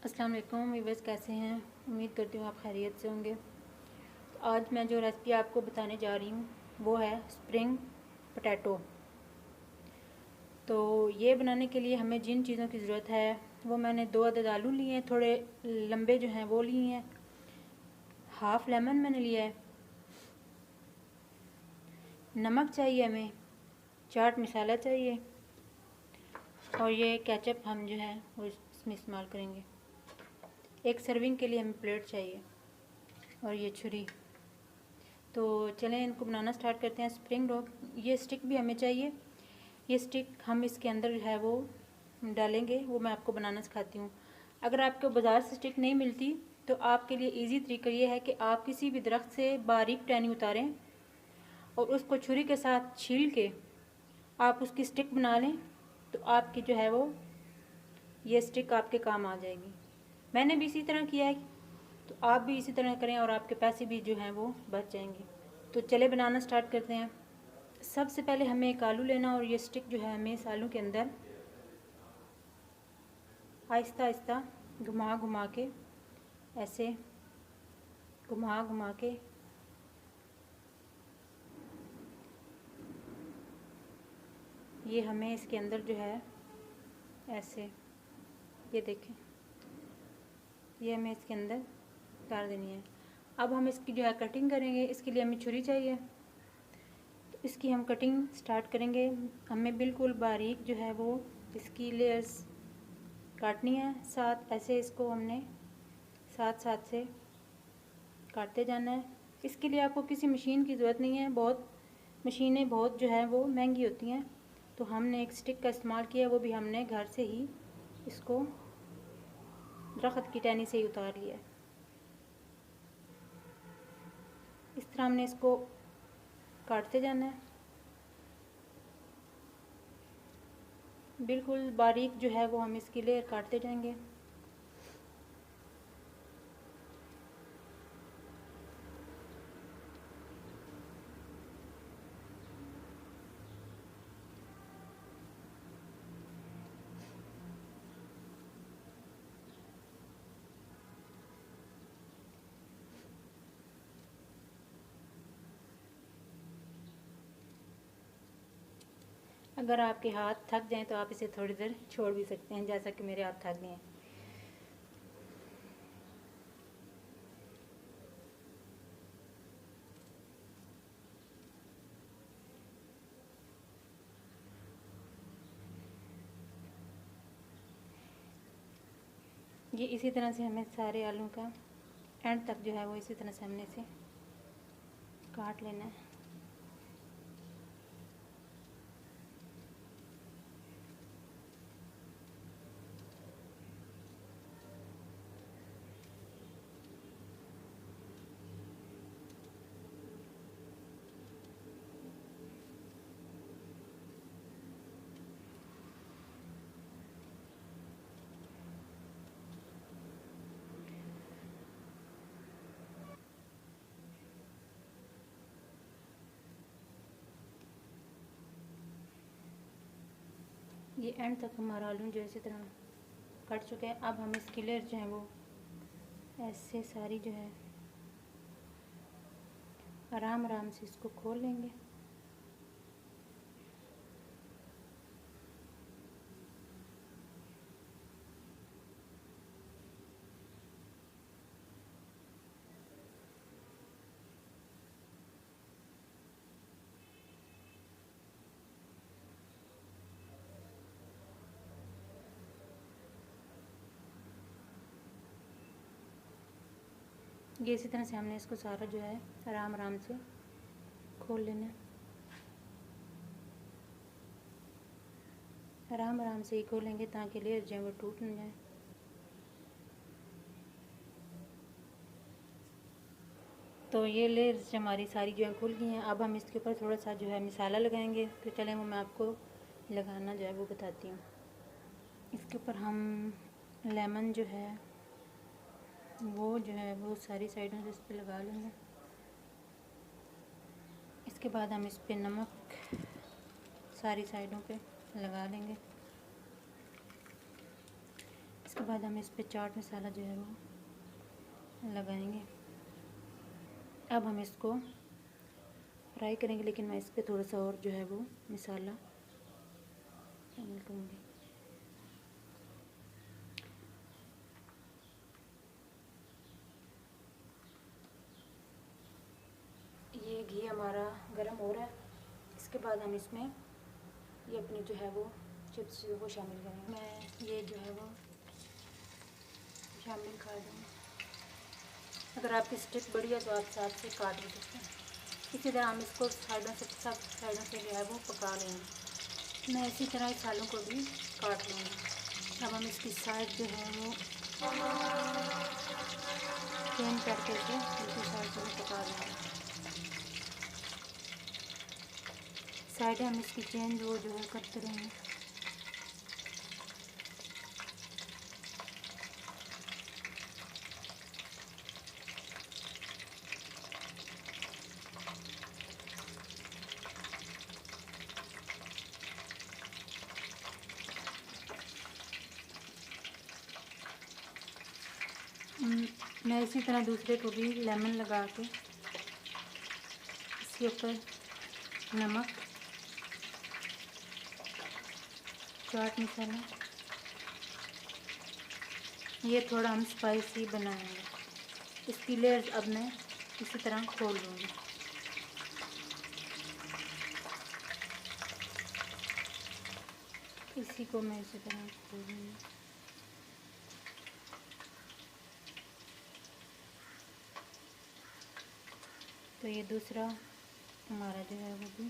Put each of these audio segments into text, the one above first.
अस्सलाम वालेकुम व्यूअर्स, कैसे हैं? उम्मीद करती हूँ आप खैरियत से होंगे। तो आज मैं जो रेसिपी आपको बताने जा रही हूँ वो है स्प्रिंग पोटैटो। तो ये बनाने के लिए हमें जिन चीज़ों की ज़रूरत है वो मैंने 2 अदद आलू लिए हैं, थोड़े लंबे जो हैं वो लिए हैं। हाफ़ लेमन मैंने लिया है। नमक चाहिए हमें, चाट मसाला चाहिए और ये केचप हम जो है वो इसमें इस्तेमाल करेंगे। एक सर्विंग के लिए हमें प्लेट चाहिए और ये छुरी। तो चलें इनको बनाना स्टार्ट करते हैं। स्प्रिंग रोल, ये स्टिक भी हमें चाहिए। ये स्टिक हम इसके अंदर जो है वो डालेंगे, वो मैं आपको बनाना सिखाती हूँ। अगर आपको बाज़ार से स्टिक नहीं मिलती तो आपके लिए इजी तरीका ये है कि आप किसी भी दरख्त से बारीक टहनी उतारें और उसको छुरी के साथ छील के आप उसकी स्टिक बना लें, तो आपकी जो है वो ये स्टिक आपके काम आ जाएगी। मैंने भी इसी तरह किया है, तो आप भी इसी तरह करें और आपके पैसे भी जो हैं वो बच जाएंगे। तो चले बनाना स्टार्ट करते हैं। सबसे पहले हमें एक आलू लेना और ये स्टिक जो है हमें इस आलू के अंदर आहिस्ता आहिस्ता घुमा घुमा के, ऐसे घुमा घुमा के ये हमें इसके अंदर जो है ऐसे, ये देखें, ये हमें इसके अंदर डाल देनी है। अब हम इसकी जो है कटिंग करेंगे। इसके लिए हमें छुरी चाहिए, तो इसकी हम कटिंग स्टार्ट करेंगे। हमें बिल्कुल बारीक जो है वो इसकी लेयर्स काटनी है। साथ ऐसे इसको हमने साथ साथ से काटते जाना है। इसके लिए आपको किसी मशीन की ज़रूरत नहीं है, मशीनें बहुत जो है वो महंगी होती हैं। तो हमने एक स्टिक का इस्तेमाल किया, वो भी हमने घर से ही इसको दरख्त की टहनी से ही उतार लिया है। इस तरह हमने इसको काटते जाना है। बिल्कुल बारीक जो है वो हम इसकी लेयर काटते जाएंगे। अगर आपके हाथ थक जाएं तो आप इसे थोड़ी देर छोड़ भी सकते हैं, जैसा कि मेरे हाथ थक गए हैं। ये इसी तरह से हमें सारे आलू का एंड तक जो है वो इसी तरह से हमने इसे काट लेना है। ये एंड तक हमारा आलू जो इसी तरह कट चुके हैं। अब हम इसकी लेयर जो है वो ऐसे सारी जो है आराम आराम से इसको खोल लेंगे। ये इसी तरह से हमने इसको सारा जो है आराम आराम से खोल लेना है। आराम आराम से ही खोलेंगे ताकि लेयर जो है वो टूट न जाए। तो ये लेयर्स हमारी सारी जो है खुल गई हैं। अब हम इसके ऊपर थोड़ा सा जो है मसाला लगाएंगे। तो चलें वो मैं आपको लगाना जो है वो बताती हूँ। इसके ऊपर हम लेमन जो है वो सारी साइडों से इस पर लगा लेंगे। इसके बाद हम इस पर नमक सारी साइडों पे लगा लेंगे। इसके बाद हम इस पे चाट मसाला जो है वो लगाएंगे। अब हम इसको फ्राई करेंगे, लेकिन मैं इस पर थोड़ा सा और जो है वो मसाला शामिल करूँगी। ये घी हमारा गरम हो रहा है। इसके बाद हम इसमें ये अपनी जो है वो चिप्स वो शामिल करेंगे। मैं ये जो है वो शामिल कर दूँगी। अगर आपकी स्टिक बड़ी है तो आप साथ से काट भी सकते हैं। इसी तरह हम इसको साइडों से, सब साइडों से जो है वो पका लेंगे। मैं इसी तरह इस आलू को भी काट लूँगी। अब हम इसकी साइड जो है वो चेंज करके से दूसरी साइड से पका लेंगे। साइडें हम इसकी चेंज वो जो है करते रहेंगे। मैं इसी तरह दूसरे को भी लेमन लगा के इसके ऊपर नमक, चाट मसाला, ये थोड़ा हम स्पाइसी बनाएंगे। इसकी लेयर्स अब मैं इसी तरह खोल लूँगी। इसी को मैं इसी तरह खोल लूँगी। तो ये दूसरा हमारा जो है वो भी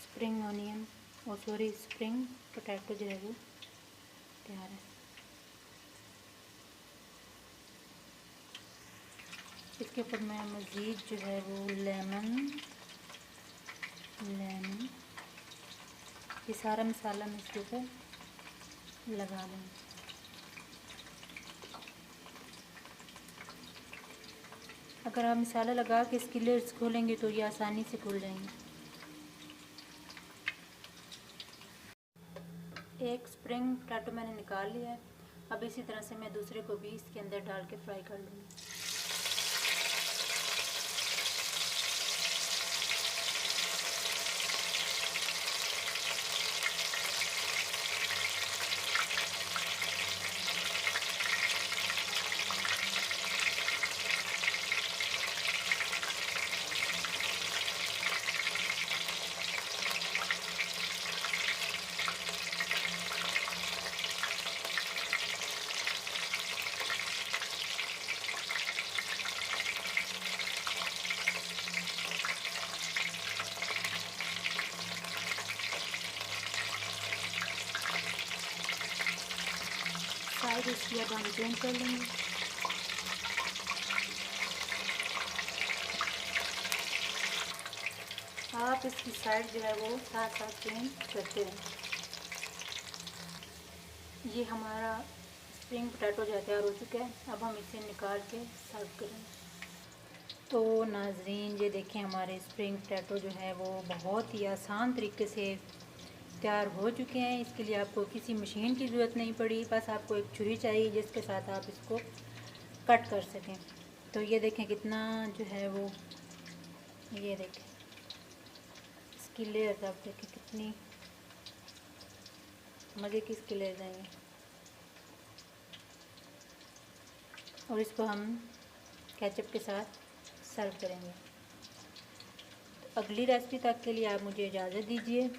स्प्रिंग ऑनियन और स्प्रिंग पोटैटो जो है वो तैयार है। इसके ऊपर मैं मज़ीद जो है वो लेमन ये सारा मसाला मैं इसके ऊपर लगा दूँगी। अगर आप मसाला लगा के इसकी लेयर्स खोलेंगे तो ये आसानी से खुल जाएंगे। एक स्प्रिंग पोटैटो मैंने निकाल लिया है। अब इसी तरह से मैं दूसरे को भी इसके अंदर डाल के फ्राई कर लूँगी। साइड इसकी अब हम चेंज कर लेंगे। आप इसकी साइड जो है वो साथ साथ चेंज करते रहें। ये हमारा स्प्रिंग पोटैटो जो तैयार हो चुका है। अब हम इसे निकाल के सर्व करेंगे। तो नाज़रीन, ये देखें हमारे स्प्रिंग पोटैटो जो है वो बहुत ही आसान तरीके से तैयार हो चुके हैं। इसके लिए आपको किसी मशीन की ज़रूरत नहीं पड़ी, बस आपको एक छुरी चाहिए जिसके साथ आप इसको कट कर सकें। तो ये देखें कितना जो है वो, ये देखें इसकी लेयर्स, आप देखें कितनी मज़े की इसकी लेयर्स हैं। और इसको हम केचप के साथ सर्व करेंगे। तो अगली रेसिपी तक के लिए आप मुझे इजाज़त दीजिए।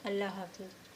अल्लाह हाफ़िज़।